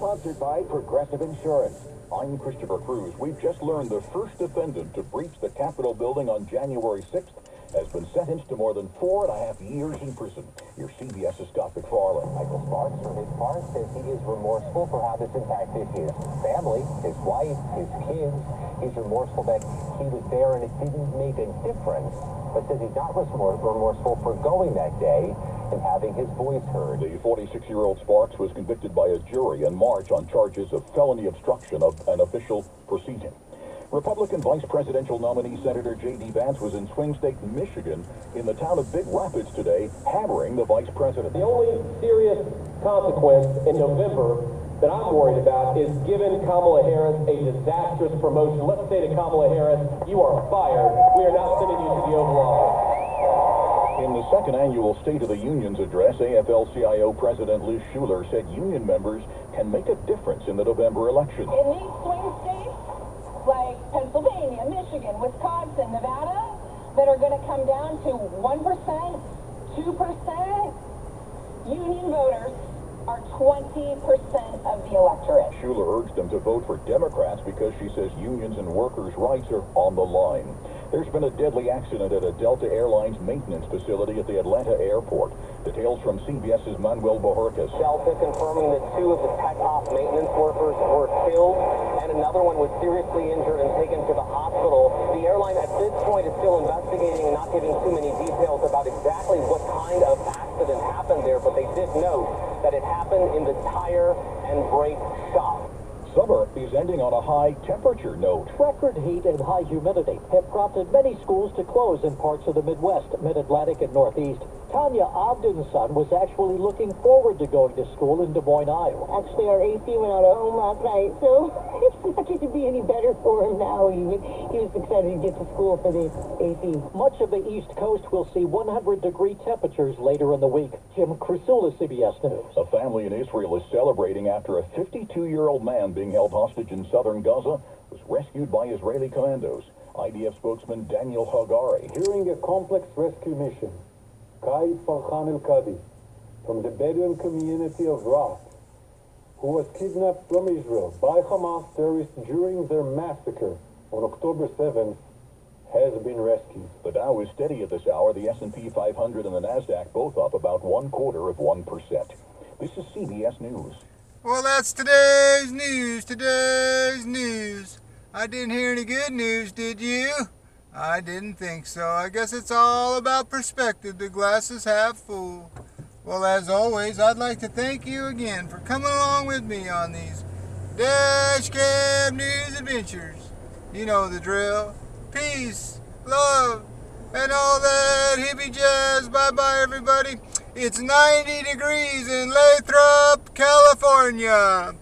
Sponsored by Progressive Insurance. I'm Christopher Cruz. We've just learned the first defendant to breach the Capitol building on January 6th has been sentenced to more than 4.5 years in prison. Your CBS's Scott McFarland. Michael Sparks, for his part, says he is remorseful for how this impacted his family, his wife, his kids. He's remorseful that he was there and it didn't make a difference, but says he's not remorseful for going that day and having his voice heard. The 46-year-old Sparks was convicted by a jury in March on charges of felony obstruction of an official proceeding. Republican vice presidential nominee Senator J.D. Vance was in swing state Michigan in the town of Big Rapids today, hammering the vice president. The only serious consequence in November that I'm worried about is giving Kamala Harris a disastrous promotion. Let's say to Kamala Harris, you are fired. We are not sending you to the Oval Office. In the second annual State of the Union's address, AFL-CIO President Liz Shuler said union members can make a difference in the November election. In these swing states, like Pennsylvania, Michigan, Wisconsin, Nevada, that are going to come down to 1%, 2%, union voters are 20% of the electorate. Shuler urged them to vote for Democrats because she says unions and workers' rights are on the line. There's been a deadly accident at a Delta Airlines maintenance facility at the Atlanta airport. Details from CBS's Manuel Bojorquez. Delta confirming that 2 of the tech-off maintenance workers were killed and another one was seriously injured and taken to the hospital. The airline at this point is still investigating and not giving too many details about exactly what kind of accident happened there, but they did note that it happened in the tire and brake shop. Summer is ending on a high temperature note. Record heat and high humidity have prompted many schools to close in parts of the Midwest, Mid-Atlantic, and Northeast. Tanya Ogden's son was actually looking forward to going to school in Des Moines, Iowa. Actually, our AC went out of home last night, so it's not going to be any better for him now. He was excited to get to school for the AC. Much of the East Coast will see 100-degree temperatures later in the week. Jim Krasula, CBS News. A family in Israel is celebrating after a 52-year-old man being held hostage in southern Gaza was rescued by Israeli commandos. IDF spokesman Daniel Hagari. During a complex rescue mission, Kai Farhan El-Kadi from the Bedouin community of Rat, who was kidnapped from Israel by Hamas terrorists during their massacre on October 7th, has been rescued. The Dow is steady at this hour. The S&P 500 and the NASDAQ both up about 1/4%. This is CBS News. Well, that's today's news. I didn't hear any good news, did you? I didn't think so. I guess it's all about perspective. The glass is half full. Well, as always, I'd like to thank you again for coming along with me on these Dash Cab News adventures. You know the drill. Peace, love, and all that hippie jazz. Bye-bye, everybody. It's 90 degrees in Lathrop, California.